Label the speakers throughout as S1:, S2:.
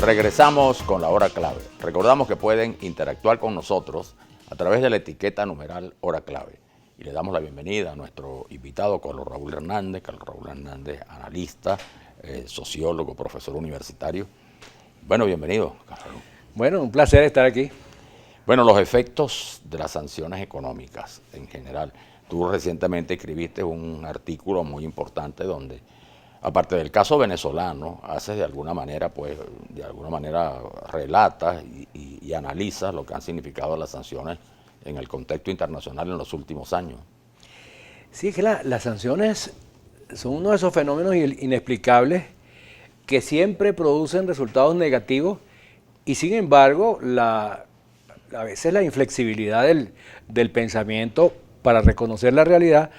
S1: Regresamos con la hora clave. Recordamos que pueden interactuar con nosotros a través de la etiqueta numeral hora clave. Y le damos la bienvenida a nuestro invitado, Carlos Raúl Hernández. Carlos Raúl Hernández, analista, sociólogo, profesor universitario. Bueno, bienvenido, Carlos.
S2: Bueno, un placer estar aquí.
S1: Bueno, los efectos de las sanciones económicas en general. Tú recientemente escribiste un artículo muy importante donde, aparte del caso venezolano, haces de alguna manera relatas y analizas lo que han significado las sanciones en el contexto internacional en los últimos años.
S2: Sí, es que las sanciones son uno de esos fenómenos inexplicables que siempre producen resultados negativos y sin embargo a veces la inflexibilidad del pensamiento para reconocer la realidad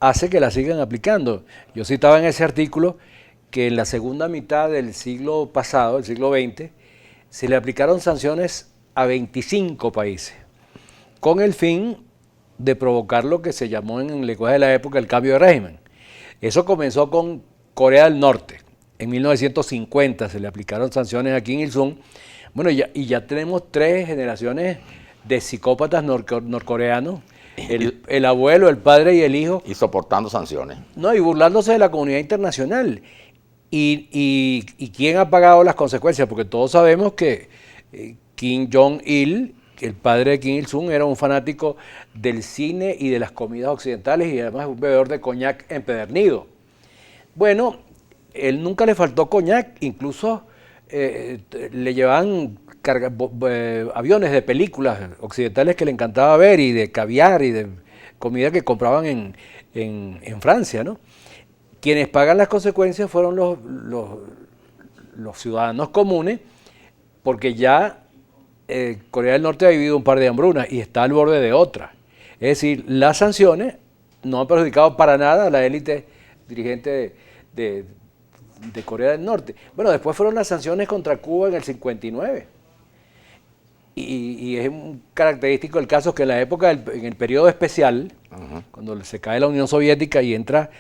S2: hace que la sigan aplicando. Yo citaba en ese artículo que en la segunda mitad del siglo pasado, el siglo XX, se le aplicaron sanciones a 25 países, con el fin de provocar lo que se llamó en el lenguaje de la época el cambio de régimen. Eso comenzó con Corea del Norte. En 1950 se le aplicaron sanciones a Kim Il-sung. Bueno, ya tenemos 3 generaciones de psicópatas norcoreanos. El abuelo, el padre y el hijo.
S1: Y soportando sanciones.
S2: No, y burlándose de la comunidad internacional. ¿Y quién ha pagado las consecuencias? Porque todos sabemos que Kim Jong-il, el padre de Kim Il-sung, era un fanático del cine y de las comidas occidentales y además un bebedor de coñac empedernido. Bueno, él nunca le faltó coñac, incluso le llevaban aviones de películas occidentales que le encantaba ver y de caviar y de comida que compraban en Francia, ¿no? Quienes pagan las consecuencias fueron los ciudadanos comunes, porque ya Corea del Norte ha vivido un par de hambrunas y está al borde de otra. Es decir, las sanciones no han perjudicado para nada a la élite dirigente de Corea del Norte. Bueno, después fueron las sanciones contra Cuba en el 59. Y es un característico el caso que en la época, en el periodo especial, cuando se cae la Unión Soviética y entra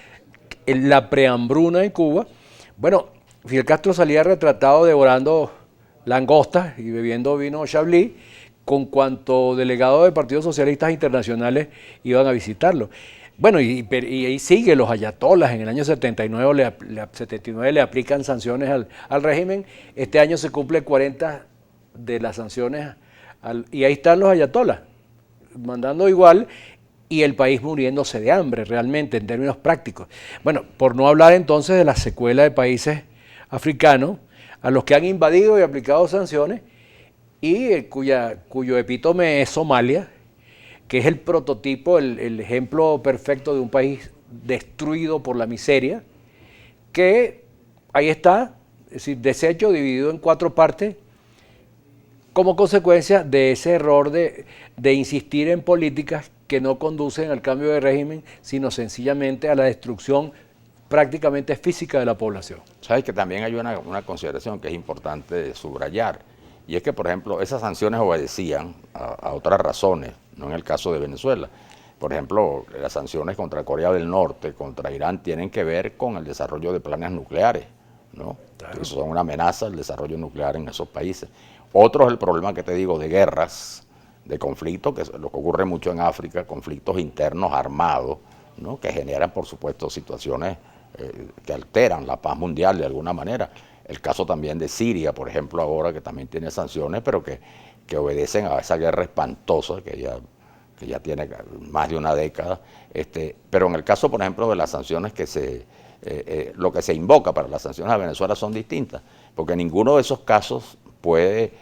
S2: la prehambruna en Cuba, bueno, Fidel Castro salía retratado devorando langostas y bebiendo vino Chablis con cuanto delegados de partidos socialistas internacionales iban a visitarlo. Bueno, y ahí sigue los ayatolas. En el año 79 le aplican sanciones al régimen. Este año se cumple 40 de las sanciones y ahí están los ayatolas, mandando igual y el país muriéndose de hambre realmente en términos prácticos. Bueno, por no hablar entonces de la secuela de países africanos a los que han invadido y aplicado sanciones y cuyo epítome es Somalia, que es el prototipo, el ejemplo perfecto de un país destruido por la miseria, que ahí está, es decir, deshecho, dividido en 4 partes, como consecuencia de ese error de insistir en políticas que no conducen al cambio de régimen, sino sencillamente a la destrucción prácticamente física de la población.
S1: Sabes que también hay una consideración que es importante subrayar, y es que, por ejemplo, esas sanciones obedecían a otras razones, no en el caso de Venezuela. Por ejemplo, las sanciones contra Corea del Norte, contra Irán, tienen que ver con el desarrollo de planes nucleares, ¿no? Claro. Eso son una amenaza al desarrollo nuclear en esos países. Otro es el problema que te digo de guerras, de conflictos, que es lo que ocurre mucho en África, conflictos internos armados, ¿no? Que generan, por supuesto, situaciones que alteran la paz mundial de alguna manera. El caso también de Siria, por ejemplo, ahora que también tiene sanciones, pero que obedecen a esa guerra espantosa que ya tiene más de una década. Pero en el caso, por ejemplo, de las sanciones lo que se invoca para las sanciones a Venezuela son distintas, porque ninguno de esos casos puede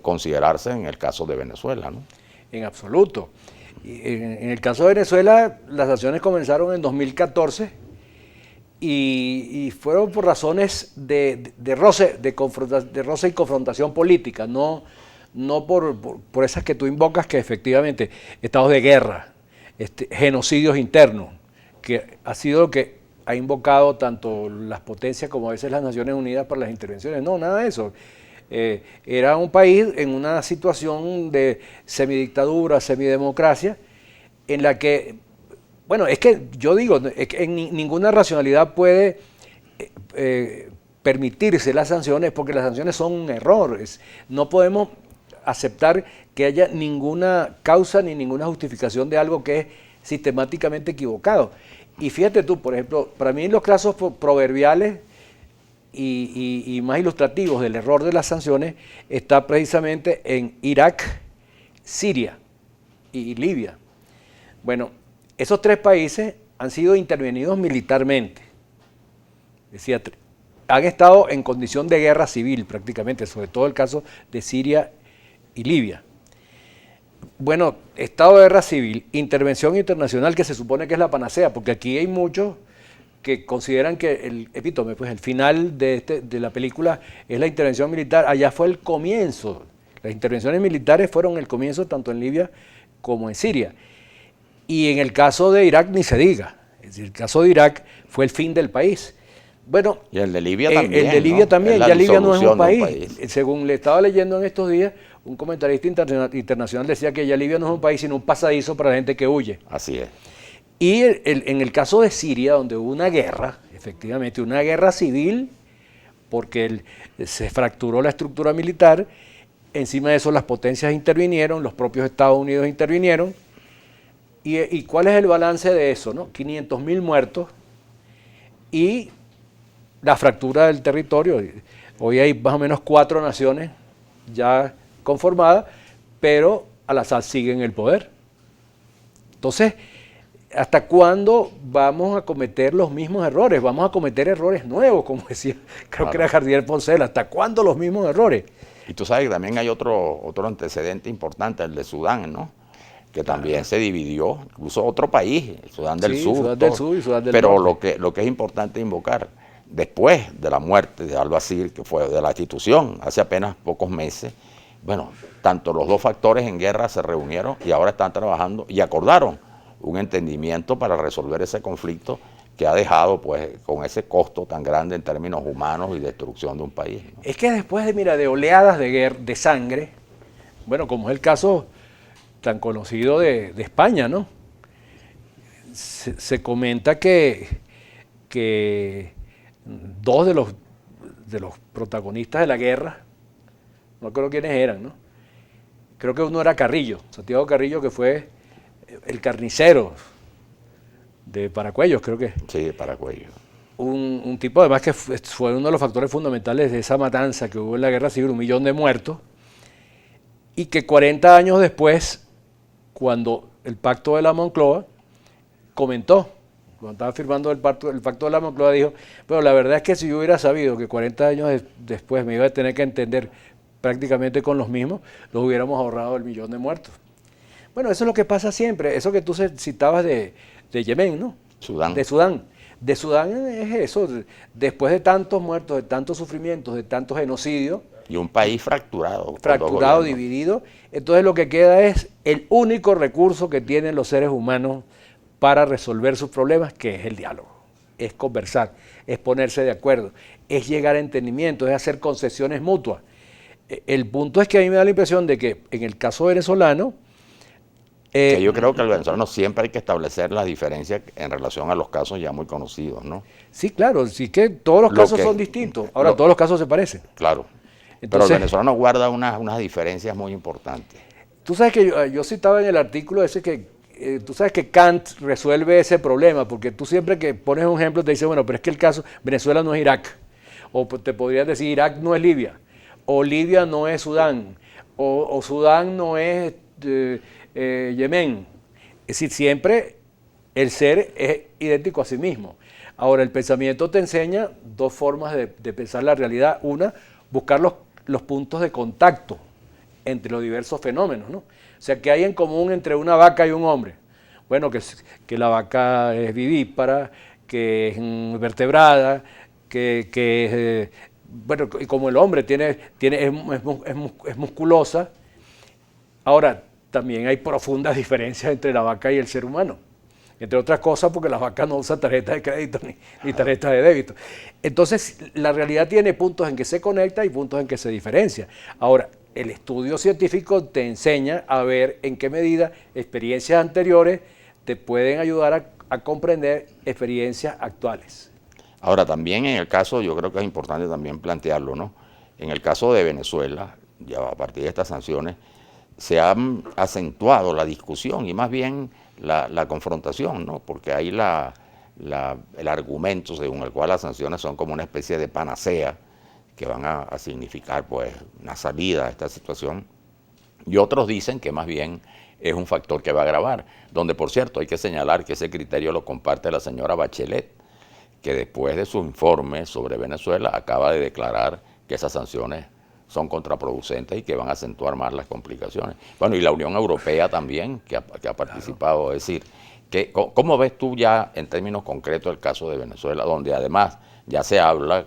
S1: considerarse en el caso de Venezuela, ¿no?
S2: En absoluto. En el caso de Venezuela, las sanciones comenzaron en 2014 y fueron por razones de roce y confrontación política, no por esas que tú invocas, que efectivamente estados de guerra, genocidios internos, que ha sido lo que ha invocado tanto las potencias como a veces las Naciones Unidas para las intervenciones. No, nada de eso. Era un país en una situación de semidictadura, semidemocracia, en la que, bueno, es que yo digo, es que ninguna racionalidad puede permitirse las sanciones porque las sanciones son un error. No podemos aceptar que haya ninguna causa ni ninguna justificación de algo que es sistemáticamente equivocado. Y fíjate tú, por ejemplo, para mí los casos proverbiales y más ilustrativos del error de las sanciones está precisamente en Irak, Siria y Libia. Bueno, esos tres países han sido intervenidos militarmente. Decía, han estado en condición de guerra civil prácticamente, sobre todo el caso de Siria y Libia. Bueno, estado de guerra civil, intervención internacional que se supone que es la panacea, porque aquí hay muchos que consideran que el epítome, pues el final de la película es la intervención militar. Allá fue el comienzo. Las intervenciones militares fueron el comienzo tanto en Libia como en Siria. Y en el caso de Irak ni se diga. Es decir, el caso de Irak fue el fin del país. Bueno,
S1: y el de Libia también.
S2: El de Libia también. Ya Libia no es un país.
S1: país.
S2: Según le estaba leyendo en estos días, un comentarista internacional decía que ya Libia no es un país, sino un pasadizo para la gente que huye.
S1: Así es.
S2: Y en el caso de Siria, donde hubo una guerra, efectivamente, una guerra civil, porque se fracturó la estructura militar, encima de eso las potencias intervinieron, los propios Estados Unidos intervinieron. ¿Y cuál es el balance de eso? ¿No? 500.000 muertos y la fractura del territorio. Hoy hay más o menos 4 naciones ya conformadas, pero Al-Assad sigue en el poder. Entonces, ¿hasta cuándo vamos a cometer los mismos errores? Vamos a cometer errores nuevos, como decía, creo que era Jardiel Poncela. ¿Hasta cuándo los mismos errores?
S1: Y tú sabes que también hay otro antecedente importante, el de Sudán, ¿no? Que también se dividió, incluso otro país, el Sudán del Sur.
S2: Sudán del Sur y Sudán del
S1: Pero
S2: Norte.
S1: lo que es importante invocar, después de la muerte de al-Bashir, que fue de la institución, hace apenas pocos meses, bueno, tanto los dos factores en guerra se reunieron y ahora están trabajando y acordaron un entendimiento para resolver ese conflicto que ha dejado pues con ese costo tan grande en términos humanos y destrucción de un país, ¿no?
S2: Es que después de oleadas de guerra, de sangre, bueno, como es el caso tan conocido de España, ¿no? Se comenta que 2 de los protagonistas de la guerra, no recuerdo quiénes eran, ¿no? Creo que uno era Carrillo, Santiago Carrillo, que fue el carnicero de Paracuellos, creo que.
S1: Sí, de Paracuellos.
S2: Un tipo además que fue uno de los factores fundamentales de esa matanza que hubo en la guerra civil, 1 millón de muertos, y que 40 años después, cuando el pacto de la Moncloa, comentó, cuando estaba firmando el pacto de la Moncloa, dijo, pero la verdad es que si yo hubiera sabido que 40 años después me iba a tener que entender prácticamente con los mismos, los hubiéramos ahorrado el 1 millón de muertos. Bueno, eso es lo que pasa siempre, eso que tú citabas de Yemen, ¿no?
S1: Sudán.
S2: De Sudán. De Sudán es eso, después de tantos muertos, de tantos sufrimientos, de tantos genocidios.
S1: Y un país fracturado.
S2: Fracturado, dividido. Entonces lo que queda es el único recurso que tienen los seres humanos para resolver sus problemas, que es el diálogo. Es conversar, es ponerse de acuerdo, es llegar a entendimiento, es hacer concesiones mutuas. El punto es que a mí me da la impresión de que en el caso venezolano,
S1: que yo creo que el venezolano siempre hay que establecer las diferencias en relación a los casos ya muy conocidos, ¿no?
S2: Sí, claro, sí que todos los casos son distintos. Ahora todos los casos se parecen.
S1: Claro.
S2: Entonces,
S1: pero el venezolano guarda unas diferencias muy importantes.
S2: Tú sabes que yo citaba en el artículo ese que tú sabes que Kant resuelve ese problema, porque tú siempre que pones un ejemplo te dice, bueno, pero es que el caso, Venezuela no es Irak, o te podrías decir Irak no es Libia, o Libia no es Sudán, o Sudán no es Yemen. Es decir, siempre el ser es idéntico a sí mismo. Ahora, el pensamiento te enseña 2 formas de pensar la realidad. Una, buscar los puntos de contacto entre los diversos fenómenos, ¿no? O sea, ¿qué hay en común entre una vaca y un hombre? Bueno, que la vaca es vivípara, que es vertebrada, que bueno, y como el hombre es musculosa. Ahora, también hay profundas diferencias entre la vaca y el ser humano. Entre otras cosas porque la vaca no usa tarjeta de crédito ni tarjeta de débito. Entonces, la realidad tiene puntos en que se conecta y puntos en que se diferencia. Ahora, el estudio científico te enseña a ver en qué medida experiencias anteriores te pueden ayudar a comprender experiencias actuales.
S1: Ahora, también en el caso, yo creo que es importante también plantearlo, ¿no? En el caso de Venezuela, ya a partir de estas sanciones, se ha acentuado la discusión y más bien la confrontación, ¿no? Porque hay el argumento según el cual las sanciones son como una especie de panacea que van a significar pues una salida a esta situación, y otros dicen que más bien es un factor que va a agravar, donde por cierto hay que señalar que ese criterio lo comparte la señora Bachelet, que después de su informe sobre Venezuela acaba de declarar que esas sanciones son contraproducentes y que van a acentuar más las complicaciones. Bueno, y la Unión Europea también, que ha participado. Es decir, ¿cómo ves tú ya en términos concretos el caso de Venezuela, donde además ya se habla,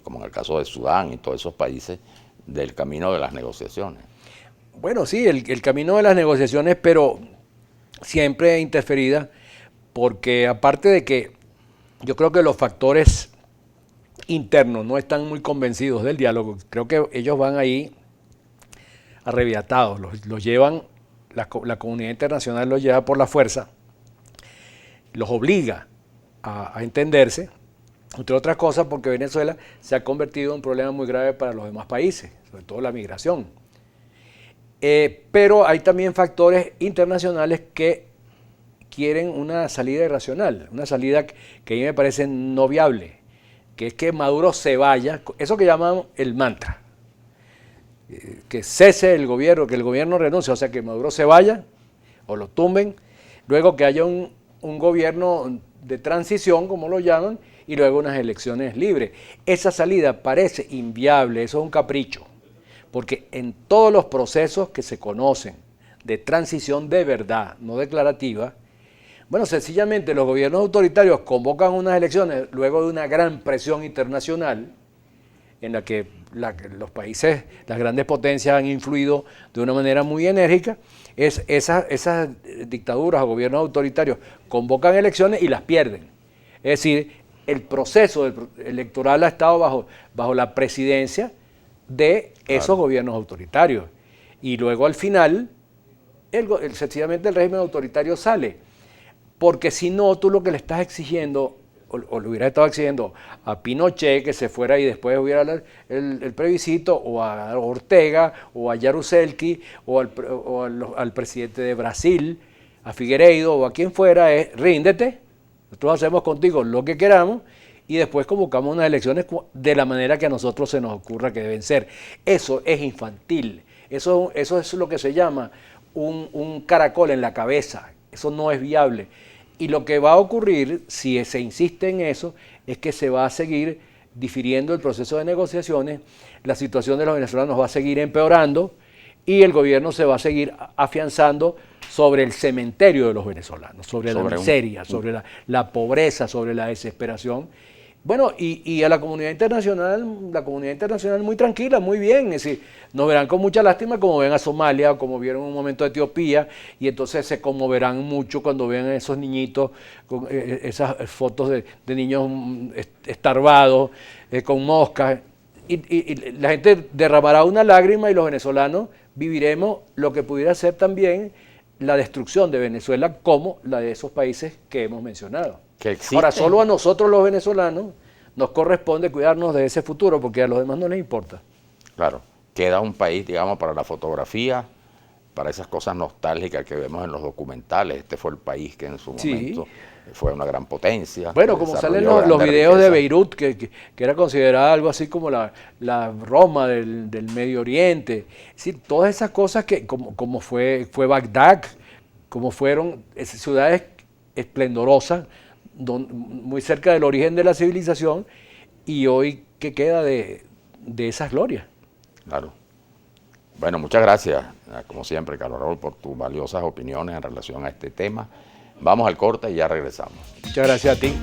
S1: como en el caso de Sudán y todos esos países, del camino de las negociaciones?
S2: Bueno, sí, el camino de las negociaciones, pero siempre interferida, porque aparte de que yo creo que los factores internos no están muy convencidos del diálogo, creo que ellos van ahí arrebiatados, los llevan, la comunidad internacional los lleva por la fuerza, los obliga a entenderse, entre otras cosas porque Venezuela se ha convertido en un problema muy grave para los demás países, sobre todo la migración. Pero hay también factores internacionales que quieren una salida irracional, una salida que a mí me parece no viable, que es que Maduro se vaya, eso que llaman el mantra, que cese el gobierno, que el gobierno renuncie, o sea, que Maduro se vaya o lo tumben, luego que haya un gobierno de transición, como lo llaman, y luego unas elecciones libres. Esa salida parece inviable, eso es un capricho, porque en todos los procesos que se conocen de transición de verdad, no declarativa, bueno, sencillamente los gobiernos autoritarios convocan unas elecciones luego de una gran presión internacional en la que los países, las grandes potencias han influido de una manera muy enérgica. Esas dictaduras o gobiernos autoritarios convocan elecciones y las pierden. Es decir, el proceso electoral ha estado bajo la presidencia de esos gobiernos autoritarios. Y luego al final, sencillamente el régimen autoritario sale. Porque si no, tú lo que le estás exigiendo, o le hubieras estado exigiendo a Pinochet que se fuera y después hubiera el plebiscito, o a Ortega, o a Jaruzelski, o al presidente de Brasil, a Figueiredo, o a quien fuera, es ríndete, nosotros hacemos contigo lo que queramos, y después convocamos unas elecciones de la manera que a nosotros se nos ocurra que deben ser. Eso es infantil, eso es lo que se llama un caracol en la cabeza, eso no es viable. Y lo que va a ocurrir, si se insiste en eso, es que se va a seguir difiriendo el proceso de negociaciones, la situación de los venezolanos va a seguir empeorando y el gobierno se va a seguir afianzando sobre el cementerio de los venezolanos, sobre la miseria, sobre la pobreza, sobre la desesperación. Bueno, y a la comunidad internacional muy tranquila, muy bien, es decir, nos verán con mucha lástima como ven a Somalia, o como vieron en un momento a Etiopía, y entonces se conmoverán mucho cuando vean a esos niñitos, con esas fotos de niños estarvados, con moscas, y la gente derramará una lágrima y los venezolanos viviremos lo que pudiera ser también la destrucción de Venezuela como la de esos países que hemos mencionado. Ahora, solo a nosotros los venezolanos nos corresponde cuidarnos de ese futuro porque a los demás no les importa.
S1: Claro, queda un país, digamos, para la fotografía, para esas cosas nostálgicas que vemos en los documentales. Este fue el país que en su momento fue una gran potencia.
S2: Bueno, como salen los videos de Beirut, que era considerada algo así como la Roma del Medio Oriente. Sí, todas esas cosas que como fue Bagdad, como fueron ciudades esplendorosas, muy cerca del origen de la civilización, y hoy ¿qué queda de esas glorias?
S1: Claro. Bueno, muchas gracias, como siempre, Carlos Raúl, por tus valiosas opiniones en relación a este tema. Vamos al corte y ya regresamos.
S2: Muchas gracias a ti.